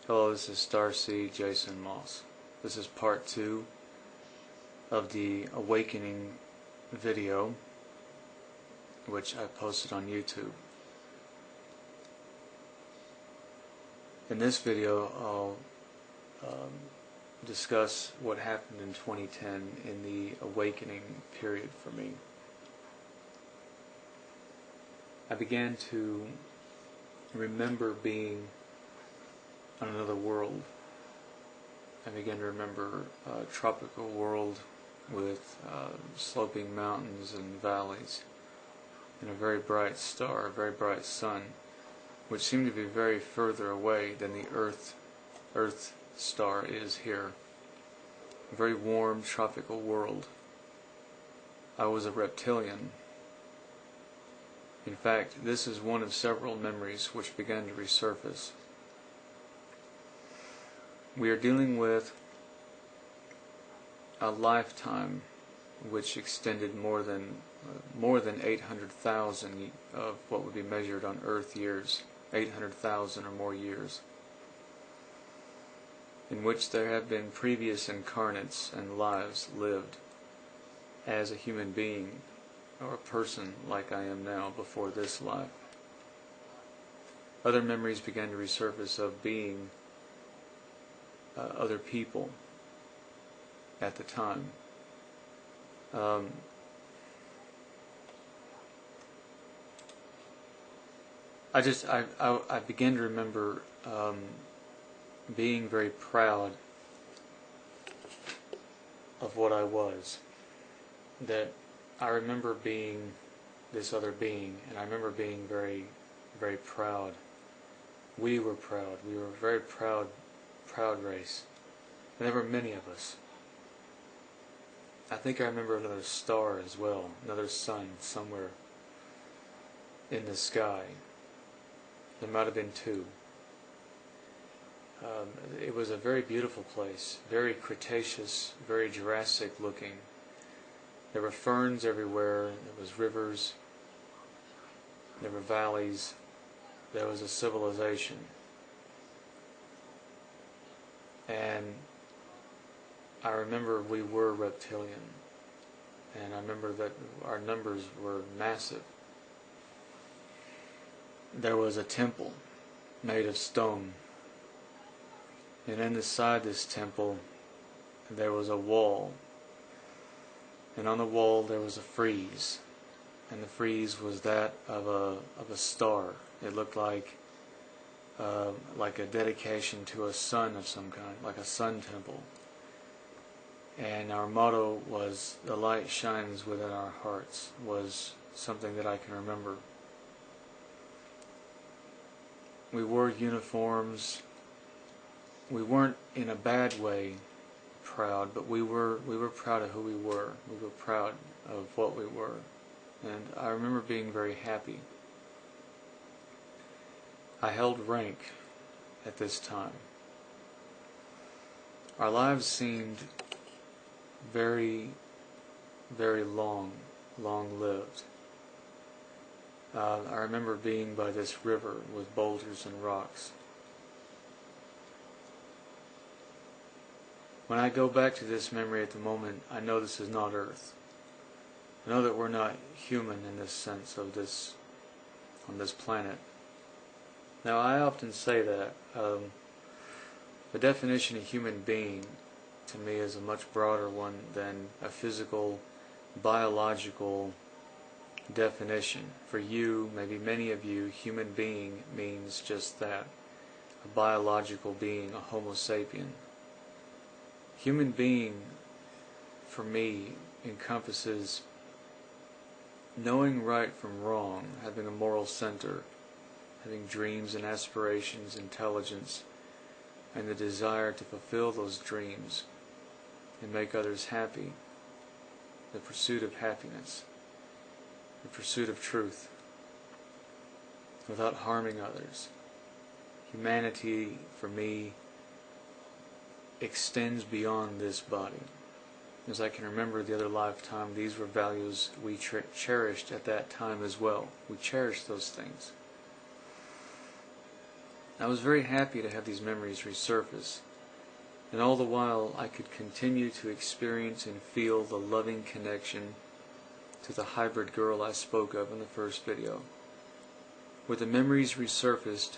Hello, this is Starseed Jason Moss. This is part 2 of the Awakening video, which I posted on YouTube. In this video, I'll discuss what happened in 2010 in the awakening period for me. I began to remember being on another world. I began to remember a tropical world with sloping mountains and valleys and a very bright star, a very bright sun, which seemed to be very further away than the Earth star is here. A very warm tropical world. I was a reptilian. In fact, this is one of several memories which began to resurface. We are dealing with a lifetime which extended more than 800,000 of what would be measured on Earth years, 800,000 or more years, in which there have been previous incarnates and lives lived as a human being or a person like I am now before this life. Other memories began to resurface of being other people at the time. I began to remember being very proud of what I was. That I remember being this other being, and I remember being very, very proud. We were proud. We were a very proud race. And there were many of us. I think I remember another star as well, another sun somewhere in the sky. There might have been two. It was a very beautiful place, very Cretaceous, very Jurassic looking. There were ferns everywhere, there was rivers, there were valleys, there was a civilization. And I remember we were reptilian, and I remember that our numbers were massive. There was a temple made of stone, and inside this temple there was a wall, and on the wall there was a frieze, and the frieze was that of a star. It looked like a dedication to a sun of some kind, like a sun temple. And our motto was, "The light shines within our hearts," was something that I can remember. We wore uniforms. We weren't in a bad way proud, but we were proud of who we were. We were proud of what we were. And I remember being very happy. I held rank at this time. Our lives seemed very, very long-lived. I remember being by this river with boulders and rocks. When I go back to this memory at the moment, I know this is not Earth. I know that we're not human in this sense of this, on this planet. Now, I often say that the definition of human being to me is a much broader one than a physical, biological definition. For you, maybe many of you, human being means just that, a biological being, a Homo sapien. Human being, for me, encompasses knowing right from wrong, having a moral center, having dreams and aspirations, intelligence, and the desire to fulfill those dreams and make others happy, the pursuit of happiness, the pursuit of truth, without harming others. Humanity, for me, extends beyond this body. As I can remember the other lifetime, these were values we cherished at that time as well. We cherished those things. I was very happy to have these memories resurface, and all the while I could continue to experience and feel the loving connection to the hybrid girl I spoke of in the first video. With the memories resurfaced,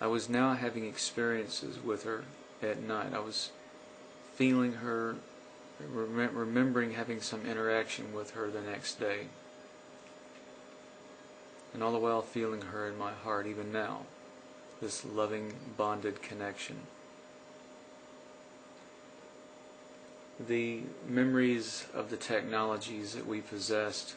I was now having experiences with her at night. I was feeling her, remembering having some interaction with her the next day, and all the while feeling her in my heart even now, this loving bonded connection. The memories of the technologies that we possessed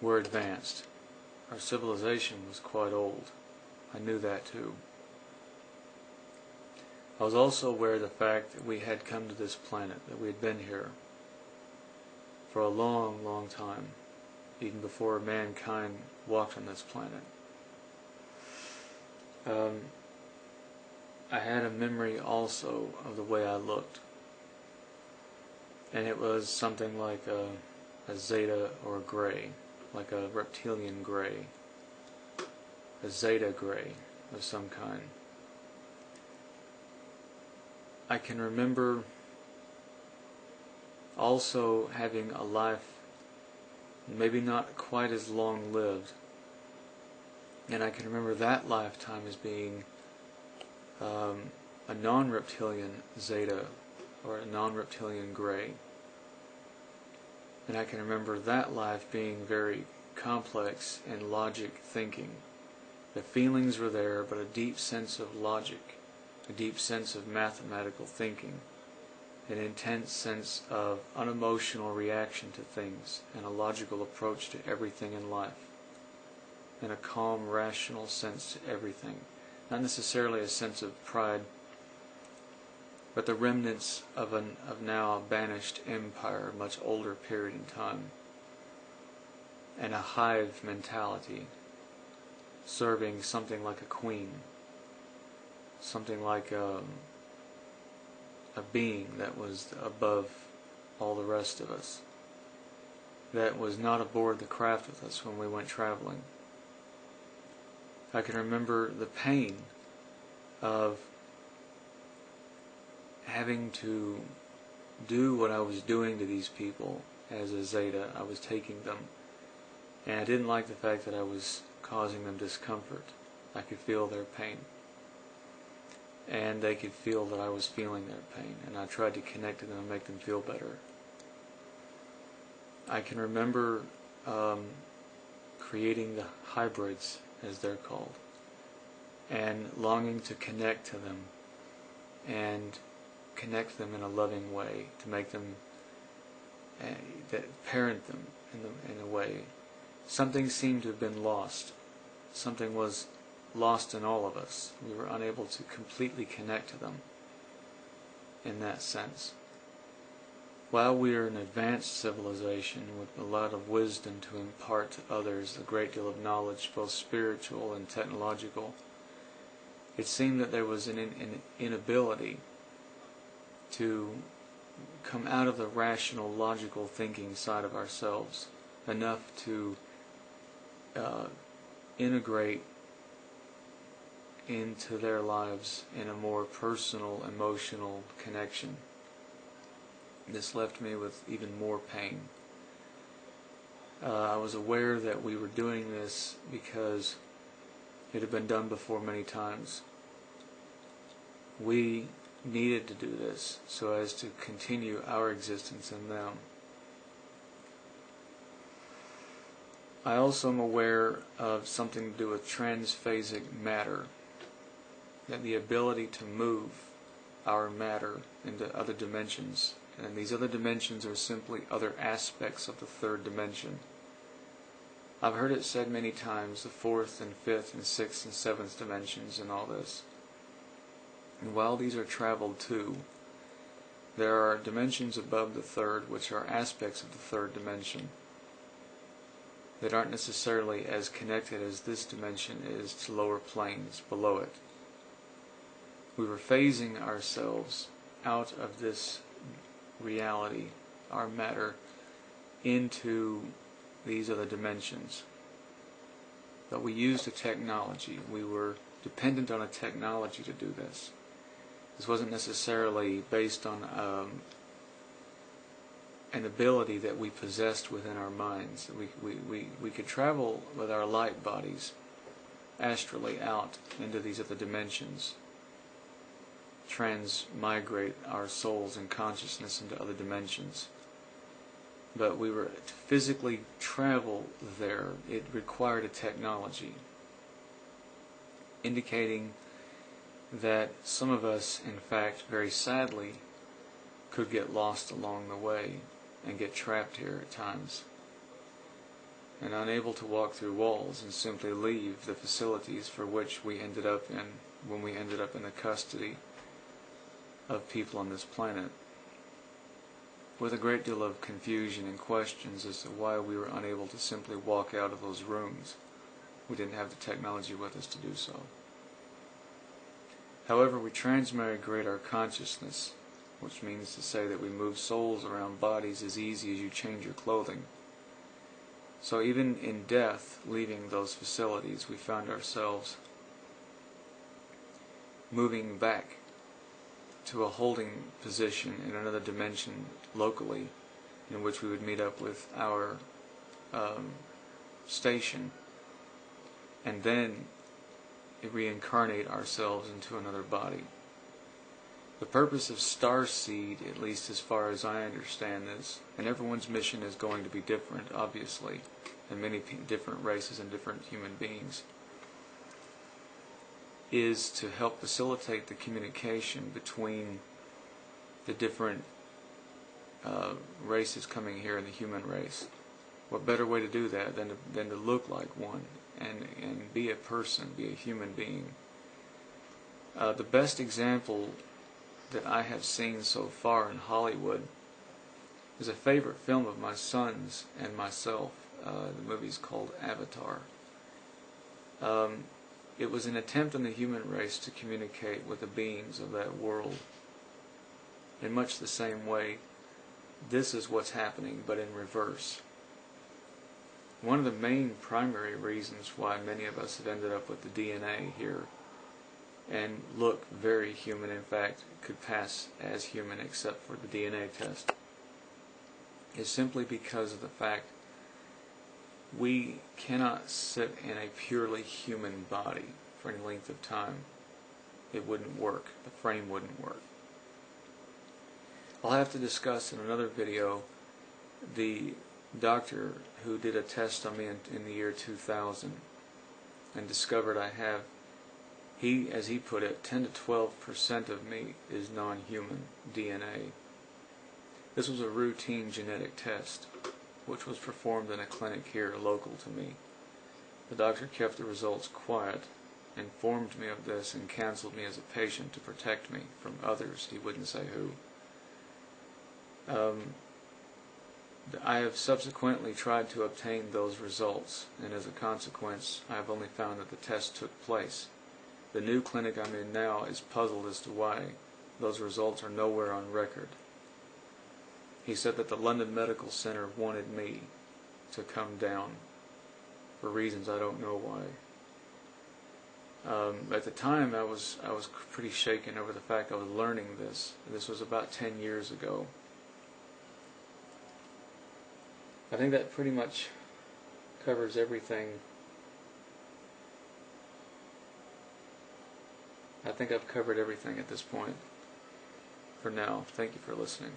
were advanced. Our civilization was quite old. I knew that too. I was also aware of the fact that we had come to this planet, that we had been here for a long, long time, even before mankind walked on this planet. I had a memory also of the way I looked, and it was something like a zeta or a gray, like a reptilian gray, a zeta gray of some kind. I can remember also having a life maybe not quite as long lived, and I can remember that lifetime as being a non-reptilian zeta or a non-reptilian gray, and I can remember that life being very complex and logic thinking. The feelings were there, but a deep sense of logic, a deep sense of mathematical thinking, an intense sense of unemotional reaction to things, and a logical approach to everything in life, and a calm, rational sense to everything. Not necessarily a sense of pride, but the remnants of now a banished empire, a much older period in time, and a hive mentality, serving something like a queen, something like a being that was above all the rest of us, that was not aboard the craft with us when we went traveling. I can remember the pain of having to do what I was doing to these people as a zeta. I was taking them, and I didn't like the fact that I was causing them discomfort. I could feel their pain, and they could feel that I was feeling their pain, and I tried to connect to them and make them feel better. I can remember creating the hybrids, as they're called, and longing to connect to them and connect them in a loving way, to make them, that parent them in a way. Something seemed to have been lost. Something was lost in all of us. We were unable to completely connect to them in that sense. While we are an advanced civilization with a lot of wisdom to impart to others, a great deal of knowledge, both spiritual and technological, it seemed that there was an inability to come out of the rational, logical thinking side of ourselves enough to integrate into their lives in a more personal, emotional connection. This left me with even more pain. I was aware that we were doing this because it had been done before many times. We needed to do this so as to continue our existence in them. I also am aware of something to do with transphasic matter, that the ability to move our matter into other dimensions, and these other dimensions are simply other aspects of the third dimension. I've heard it said many times, the fourth and fifth and sixth and seventh dimensions and all this. And while these are traveled to, there are dimensions above the third which are aspects of the third dimension that aren't necessarily as connected as this dimension is to lower planes below it. We were phasing ourselves out of this reality, our matter, into these other dimensions. But we used a technology. We were dependent on a technology to do this. This wasn't necessarily based on an ability that we possessed within our minds. We could travel with our light bodies astrally out into these other dimensions, transmigrate our souls and consciousness into other dimensions. But we were to physically travel there, it required a technology, indicating that some of us, in fact, very sadly, could get lost along the way and get trapped here at times, and unable to walk through walls and simply leave the facilities for which we ended up in when we ended up in the custody of people on this planet, with a great deal of confusion and questions as to why we were unable to simply walk out of those rooms. We didn't have the technology with us to do so. However, we transmigrate our consciousness, which means to say that we move souls around bodies as easy as you change your clothing. So even in death, leaving those facilities, we found ourselves moving back to a holding position in another dimension locally, in which we would meet up with our station, and then reincarnate ourselves into another body. The purpose of Starseed, at least as far as I understand this, and everyone's mission is going to be different, obviously, and many different races and different human beings, is to help facilitate the communication between the different races coming here in the human race. What better way to do that than to look like one and be a person, be a human being. The best example that I have seen so far in Hollywood is a favorite film of my son's and myself. The movie's called Avatar. It was an attempt on the human race to communicate with the beings of that world. In much the same way, this is what's happening, but in reverse. One of the main primary reasons why many of us have ended up with the DNA here and look very human, in fact, could pass as human except for the DNA test, is simply because of the fact we cannot sit in a purely human body for any length of time. It wouldn't work. The frame wouldn't work. I'll have to discuss in another video the doctor who did a test on me in the year 2000 and discovered I have, as he put it, 10 to 12% of me is non-human DNA. This was a routine genetic test, which was performed in a clinic here local to me. The doctor kept the results quiet, informed me of this, and canceled me as a patient to protect me from others. He wouldn't say who. I have subsequently tried to obtain those results, and as a consequence, I have only found that the test took place. The new clinic I'm in now is puzzled as to why those results are nowhere on record. He said that the London Medical Center wanted me to come down for reasons I don't know why. At the time, I was pretty shaken over the fact I was learning this. This was about 10 years ago. I think that pretty much covers everything. I think I've covered everything at this point for now. Thank you for listening.